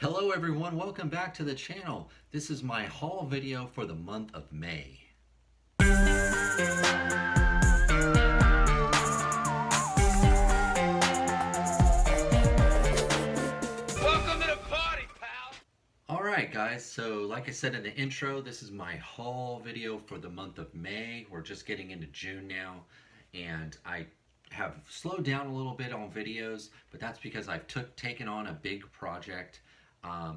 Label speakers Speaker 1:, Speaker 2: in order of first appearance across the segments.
Speaker 1: Hello everyone, welcome back to the channel. This is my haul video for the month of May.
Speaker 2: Welcome to the party, pal!
Speaker 1: Alright guys, so like I said in the intro, this is my haul video for the month of May. We're just getting into June now, and I have slowed down a little bit on videos, but that's because I've taken on a big project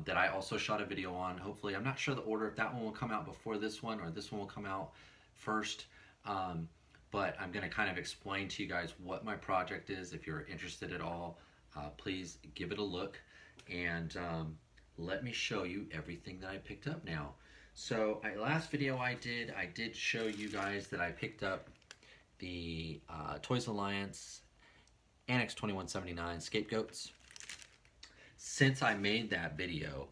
Speaker 1: that I also shot a video on. Hopefully, I'm not sure the order if that one will come out before this one or this one will come out first, but I'm going to kind of explain to you guys what my project is. If you're interested at all, please give it a look, and let me show you everything that I picked up now. So last video I did show you guys that I picked up the Toys Alliance Annex 2179 Scapegoats. Since I made that video,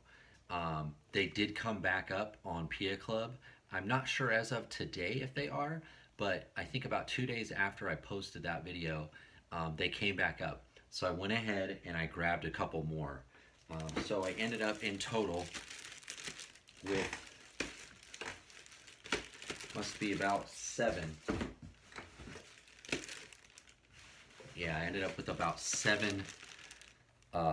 Speaker 1: they did come back up on Pia Club. I'm not sure as of today if they are, but I think about 2 days after I posted that video, they came back up. So I went ahead and I grabbed a couple more. So I ended up in total with, must be about 7. Yeah, I ended up with about 7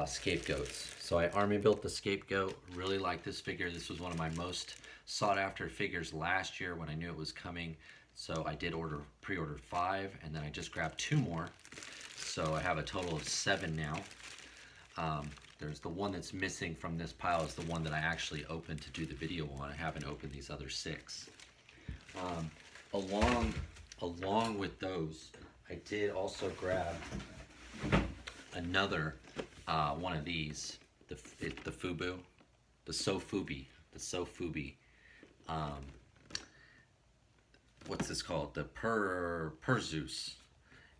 Speaker 1: Scapegoats. So I army built the Scapegoat. Really like this figure. This was one of my most sought after figures last year when I knew it was coming. So I did pre-order 5, and then I just grabbed 2 more. So I have a total of 7 now. There's the one that's missing from this pile is the one that I actually opened to do the video on. I haven't opened these other 6. Along with those, I did also grab another one of these, the Fubu, the Sofubi. What's this called? The Perzeus.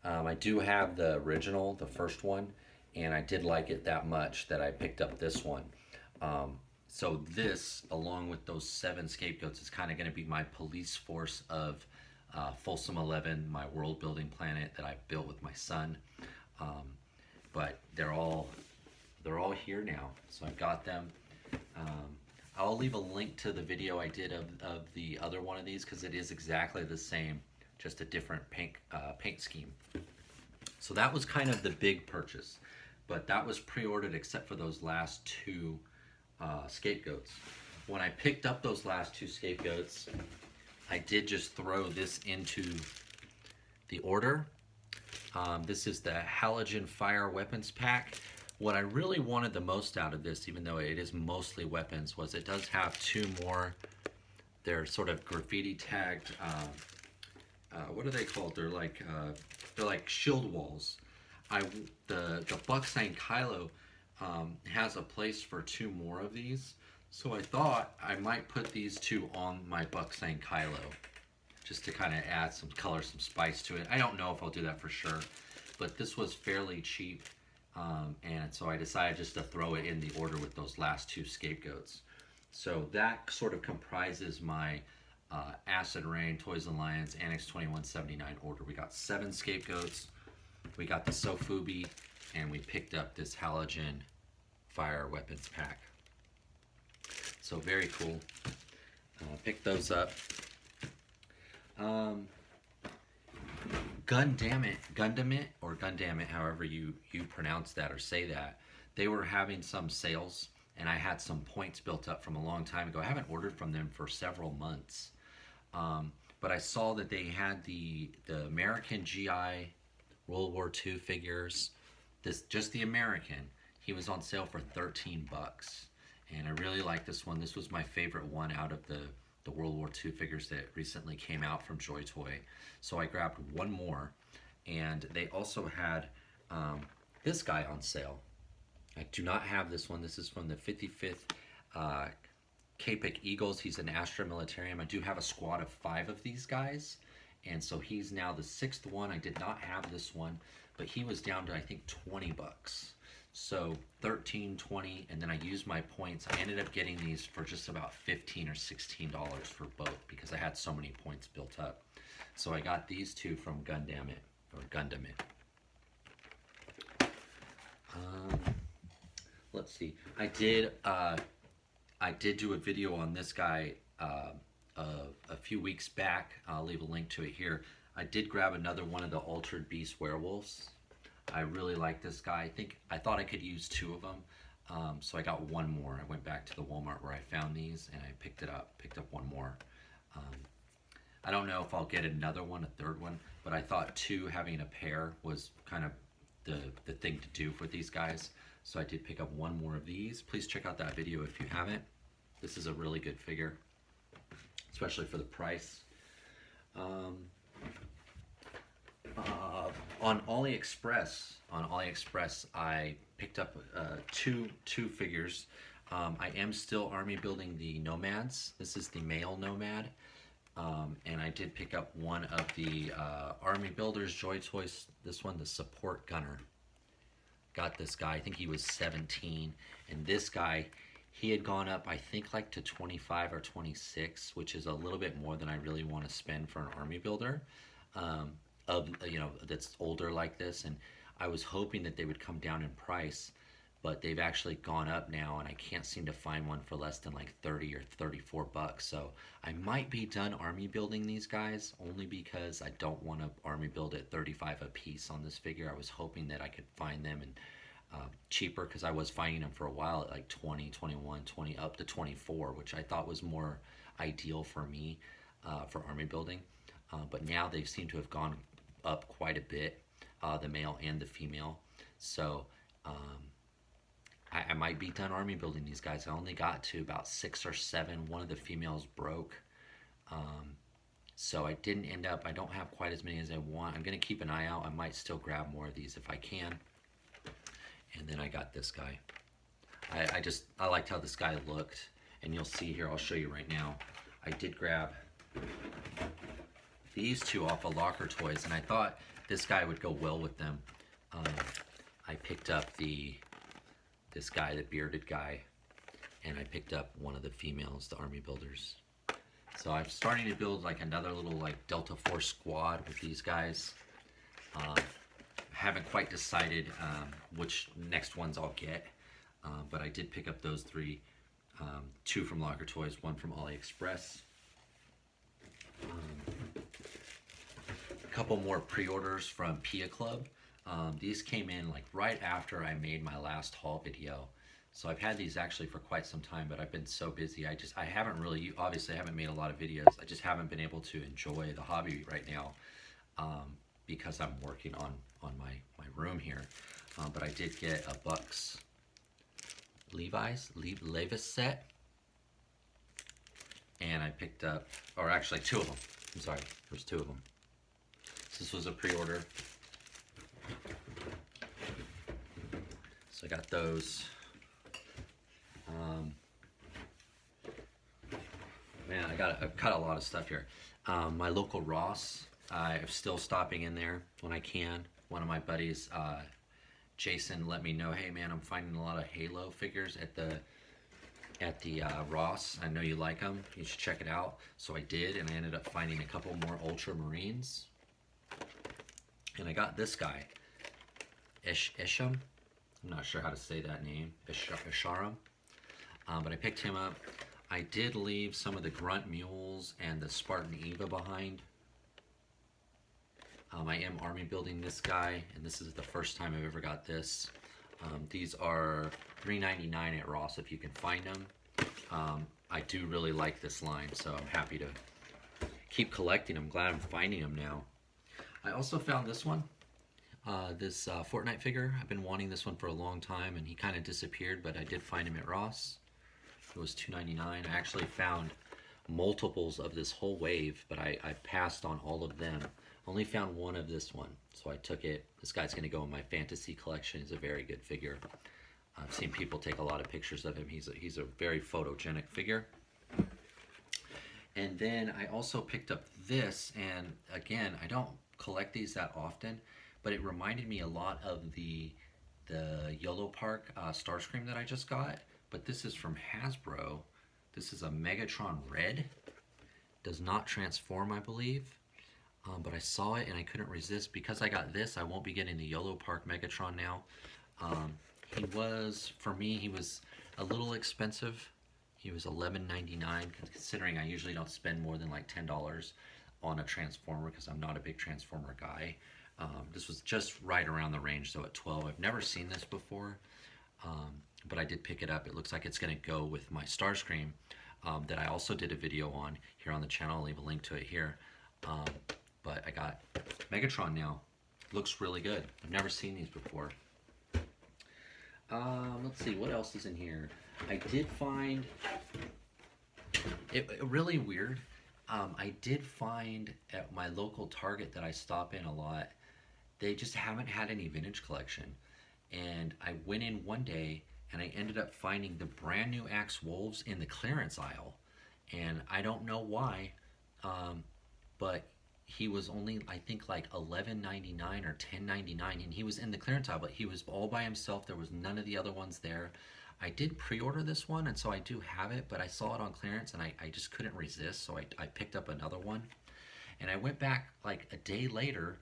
Speaker 1: I do have the original, the first one, and I did like it that much that I picked up this one. So this, along with those 7 Scapegoats, is kind of going to be my police force of Folsom 11, my world building planet that I built with my son. But they're all here now, so I've got them. I'll leave a link to the video I did of the other one of these, because it is exactly the same, just a different paint scheme. So that was kind of the big purchase, but that was pre-ordered except for those last 2 Scapegoats. When I picked up those last 2 Scapegoats, I did just throw this into the order. This is the Halogen Fire Weapons Pack. What I really wanted the most out of this, even though it is mostly weapons, was it does have 2 more. They're sort of graffiti tagged. What are they called? They're like shield walls. The Bucksang Kylo has a place for 2 more of these, so I thought I might put these 2 on my Bucksang Kylo, just to kind of add some color, some spice to it. I don't know if I'll do that for sure, but this was fairly cheap, and so I decided just to throw it in the order with those last 2 Scapegoats. So that sort of comprises my Acid Rain Toys Alliance Annex 2179 order. We got 7 Scapegoats, we got the Sofubi, and we picked up this Halogen Fire Weapons Pack. So very cool. Picked those up. Gundamit, however you pronounce that or say that, they were having some sales, and I had some points built up from a long time ago. I haven't ordered from them for several months, but I saw that they had the American GI World War II figures. Just the American. He was on sale for 13 bucks, and I really like this one. This was my favorite one out of the World War II figures that recently came out from Joy Toy. So I grabbed 1 more, and they also had this guy on sale. I do not have this one. This is from the 55th Capic Eagles. He's an Astra Militarum. I do have a squad of 5 of these guys, and so he's now the 6th one. I did not have this one, but he was down to, I think, 20 bucks. So 13, 20, and then I used my points. I ended up getting these for just about $15 or $16 for both, because I had so many points built up. So I got these 2 from Gundamit. let's see. I did do a video on this guy a few weeks back. I'll leave a link to it here. I did grab another one of the Altered Beast werewolves. I really like this guy. I thought I could use two of them, so I got one more. I went back to the Walmart where I found these, and I picked up one more. Um, I don't know if I'll get another one, a third one, but I thought having a pair was kind of the thing to do for these guys. So I did pick up one more of these. Please check out that video if you haven't. This is a really good figure, especially for the price. On AliExpress, I picked up two figures. I am still army building the Nomads. This is the male Nomad. And I did pick up one of the Army Builders Joy Toys. This one, the Support Gunner. Got this guy. I think he was 17. And this guy, he had gone up, I think, like to 25 or 26, which is a little bit more than I really want to spend for an Army Builder. That's older like this. And I was hoping that they would come down in price, but they've actually gone up now, and I can't seem to find one for less than like 30 or 34 bucks. So I might be done army building these guys, only because I don't want to army build at 35 a piece on this figure. I was hoping that I could find them and cheaper, because I was finding them for a while at like 20, 21, 20, up to 24, which I thought was more ideal for me for army building. But now they seem to have gone up quite a bit, the male and the female. So I might be done army building these guys. I only got to about 6 or 7. One of the females broke. So I didn't end up, I don't have quite as many as I want. I'm going to keep an eye out. I might still grab more of these if I can. And then I got this guy. I liked how this guy looked. And you'll see here, I'll show you right now. I did grab these two off of Locker Toys, and I thought this guy would go well with them. I picked up this guy, the bearded guy, and I picked up one of the females, the Army Builders. So I'm starting to build like another little like Delta Force squad with these guys. Haven't quite decided which next ones I'll get, but I did pick up those three, two from Locker Toys, one from AliExpress. A couple more pre-orders from Pia Club. These came in like right after I made my last haul video. So I've had these actually for quite some time, but I've been so busy. I haven't really, obviously I haven't made a lot of videos. I just haven't been able to enjoy the hobby right now because I'm working on my room here. But I did get a Bucks Levi's set. And I picked up, or actually two of them. I'm sorry, there's two of them. This was a pre-order. So I got those. Man, I've got a lot of stuff here. My local Ross, I'm still stopping in there when I can. One of my buddies, Jason, let me know, hey man, I'm finding a lot of Halo figures at the Ross. I know you like them. You should check it out. So I did, and I ended up finding a couple more Ultramarines. And I got this guy, Isham. I'm not sure how to say that name, Isharam. But I picked him up. I did leave some of the Grunt Mules and the Spartan Eva behind. I am army building this guy, and this is the first time I've ever got this. These are $3.99 at Ross if you can find them. I do really like this line, so I'm happy to keep collecting them. Glad I'm finding them now. I also found this one, this Fortnite figure. I've been wanting this one for a long time, and he kind of disappeared, but I did find him at Ross. It was $2.99. I actually found multiples of this whole wave, but I passed on all of them. Only found one of this one, so I took it. This guy's going to go in my fantasy collection. He's a very good figure. I've seen people take a lot of pictures of him. He's a very photogenic figure. And then I also picked up this, and again, I don't collect these that often, but it reminded me a lot of the Yolo Park Starscream that I just got. But this is from Hasbro. This is a Megatron Red. Does not transform, I believe. But I saw it and I couldn't resist. Because I got this, I won't be getting the Yolo Park Megatron now. He was, for me, he was a little expensive. He was $11.99, considering I usually don't spend more than like $10 on a Transformer because I'm not a big Transformer guy. This was just right around the range, so at 12. I've never seen this before, but I did pick it up. It looks like it's going to go with my Starscream that I also did a video on here on the channel. I'll leave a link to it here. But I got Megatron now. Looks really good. I've never seen these before. Let's see, what else is in here? I did find it really weird. I did find at my local Target that I stop in a lot, they just haven't had any vintage collection. And I went in one day and I ended up finding the brand new Axe Wolves in the clearance aisle. And I don't know why, but he was only, I think, like $11.99 or $10.99, and he was in the clearance aisle, but he was all by himself. There was none of the other ones there. I did pre-order this one, and so I do have it, but I saw it on clearance, and I just couldn't resist, so I picked up another one. And I went back like a day later,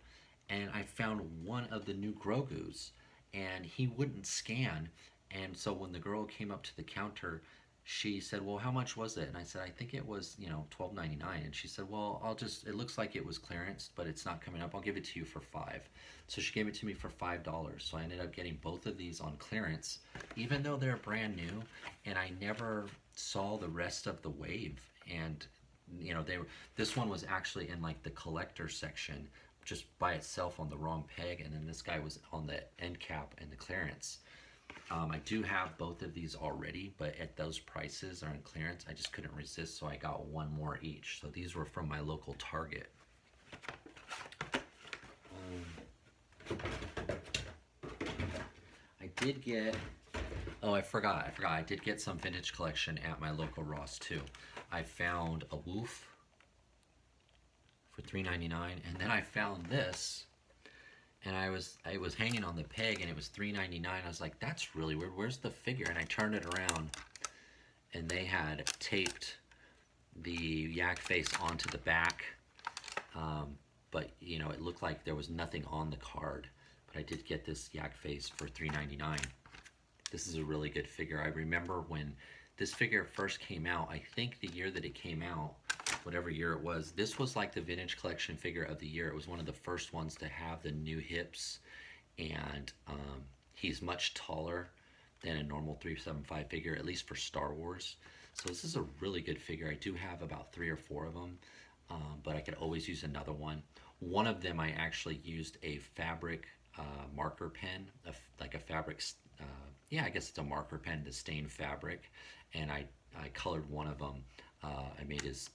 Speaker 1: and I found one of the new Grogus, and he wouldn't scan. And so when the girl came up to the counter, she said, well, how much was it? And I said, I think it was, $12.99. And she said, well, it looks like it was clearance, but it's not coming up. I'll give it to you for $5. So she gave it to me for $5. So I ended up getting both of these on clearance, even though they're brand new. And I never saw the rest of the wave. And, this one was actually in like the collector section, just by itself on the wrong peg. And then this guy was on the end cap and the clearance. I do have both of these already, but at those prices are in clearance. I just couldn't resist, so I got one more each. So these were from my local Target. I did get, I forgot. I did get some vintage collection at my local Ross too. I found a Woof for $3.99, and then I found this. And I was hanging on the peg, and it was $3.99. I was like, that's really weird. Where's the figure? And I turned it around, and they had taped the yak face onto the back. But it looked like there was nothing on the card. But I did get this yak face for $3.99. This is a really good figure. I remember when this figure first came out. I think the year that it came out, whatever year it was, this was like the vintage collection figure of the year. It was one of the first ones to have the new hips, and he's much taller than a normal 375 figure, at least for Star Wars. So this is a really good figure. I do have about 3 or 4 of them, but I could always use another one. One of them I actually used a fabric marker pen, like a fabric, I guess it's a marker pen to stain fabric, and I colored one of them. I made his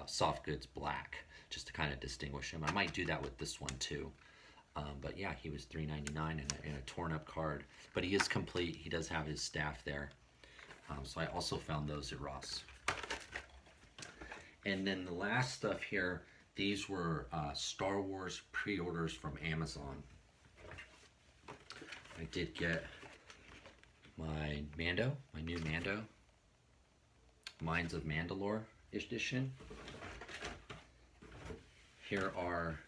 Speaker 1: soft goods black just to kind of distinguish him. I might do that with this one too. But yeah, he was $3.99 in a torn up card. But he is complete. He does have his staff there. So I also found those at Ross. And then the last stuff here, these were Star Wars pre-orders from Amazon. I did get my Mando, my new Mando. Mines of Mandalore edition. Here are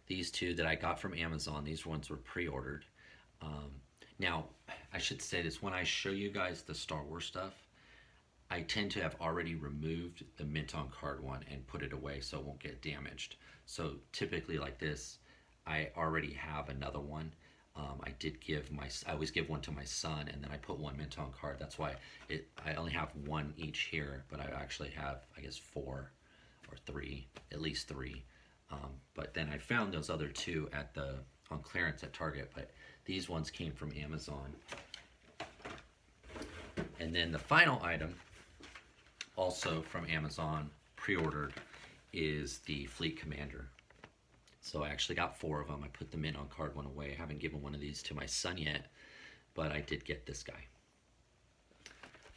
Speaker 1: these two that I got from Amazon. These ones were pre-ordered. Now, I should say this, when I show you guys the Star Wars stuff, I tend to have already removed the mint on card one and put it away so it won't get damaged. So typically like this, I already have another one. I always give one to my son, and then I put one mint on card. That's why I only have one each here, but I actually have, I guess, 4 or 3, at least 3. But then I found those other 2 on clearance at Target, but these ones came from Amazon. And then the final item, also from Amazon, pre-ordered, is the Fleet Commander. So I actually got 4 of them. I put the mint on card one away. I haven't given one of these to my son yet, but I did get this guy.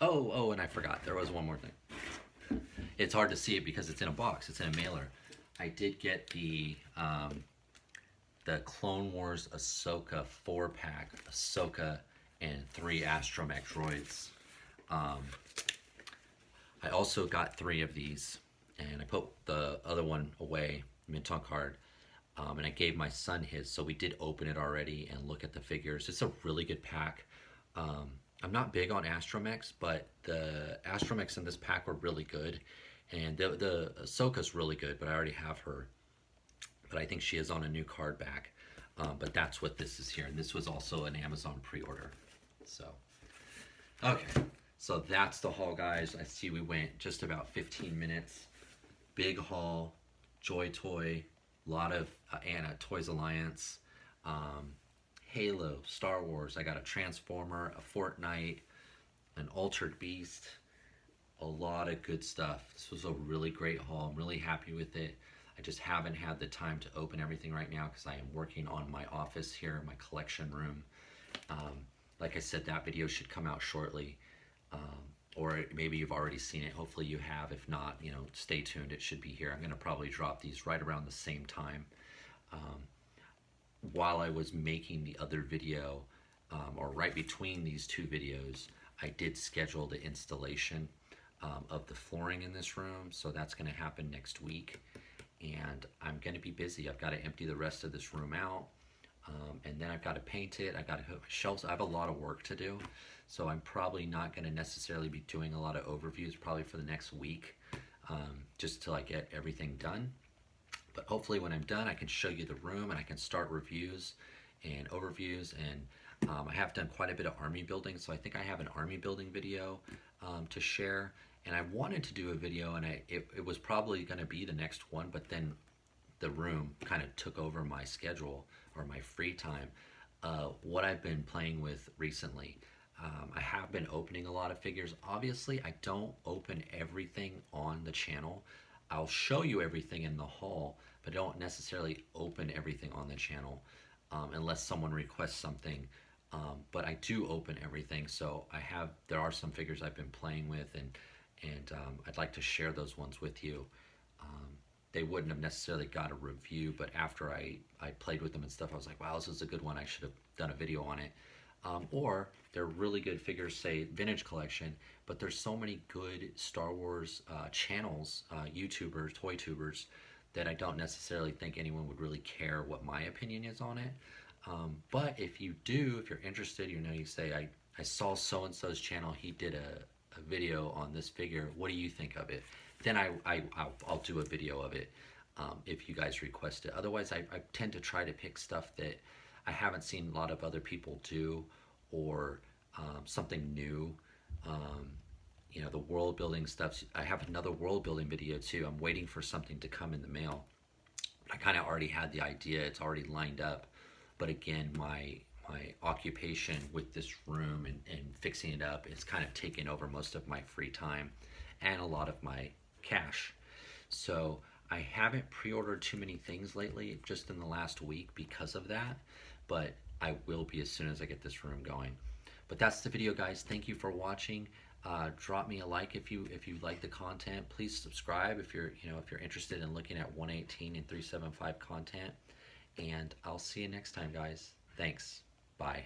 Speaker 1: Oh, and I forgot. There was one more thing. It's hard to see it because it's in a box. It's in a mailer. I did get the Clone Wars Ahsoka 4-pack, Ahsoka and 3 Astromech droids. I also got 3 of these, and I put the other one away, mint on card. And I gave my son his, so we did open it already and look at the figures. It's a really good pack. I'm not big on Astromechs, but the Astromechs in this pack were really good, and the Ahsoka's really good, but I already have her. But I think she is on a new card back. But that's what this is here, and this was also an Amazon pre-order. So, okay, so that's the haul, guys. I see we went just about 15 minutes. Big haul, Joy Toy, a lot of Anna Toys Alliance, Halo, Star Wars. I got a Transformer, a Fortnite, an Altered Beast, a lot of good stuff. This was a really great haul. I'm really happy with it. I just haven't had the time to open everything right now because I am working on my office here, my collection room. Like I said, that video should come out shortly. Or maybe you've already seen it. Hopefully you have. If not, stay tuned. It should be here. I'm going to probably drop these right around the same time. While I was making the other video, or right between these two videos, I did schedule the installation of the flooring in this room. So that's going to happen next week. And I'm going to be busy. I've got to empty the rest of this room out. And then I've got to paint it. I've got to hook shelves. I have a lot of work to do. So I'm probably not going to necessarily be doing a lot of overviews probably for the next week, just till I get everything done. But hopefully when I'm done, I can show you the room and I can start reviews and overviews. And I have done quite a bit of army building. So I think I have an army building video to share. And I wanted to do a video, and it was probably going to be the next one, but then the room kind of took over my schedule or my free time. What I've been playing with recently, I have been opening a lot of figures. Obviously, I don't open everything on the channel. I'll show you everything in the haul, but I don't necessarily open everything on the channel unless someone requests something. But I do open everything, so there are some figures I've been playing with, and I'd like to share those ones with you. They wouldn't have necessarily got a review, but after I played with them and stuff, I was like, wow, this is a good one. I should have done a video on it. Or they're really good figures, say Vintage Collection, but there's so many good Star Wars channels, YouTubers, toy tubers, that I don't necessarily think anyone would really care what my opinion is on it. But if you do, if you're interested, you say, I saw so-and-so's channel, he did a video on this figure, what do you think of it? Then I'll do a video of it if you guys request it. Otherwise, I tend to try to pick stuff that I haven't seen a lot of other people do, or something new. The world building stuff. I have another world building video too. I'm waiting for something to come in the mail. I kind of already had the idea. It's already lined up. But again, my occupation with this room and fixing it up is kind of taking over most of my free time and a lot of my cash. So I haven't pre-ordered too many things lately, just in the last week because of that, but I will be as soon as I get this room going. But that's the video, guys. Thank you for watching. Drop me a like if you like the content. Please subscribe if you're interested in looking at 118 and 375 content. And I'll see you next time, guys. Thanks. Bye.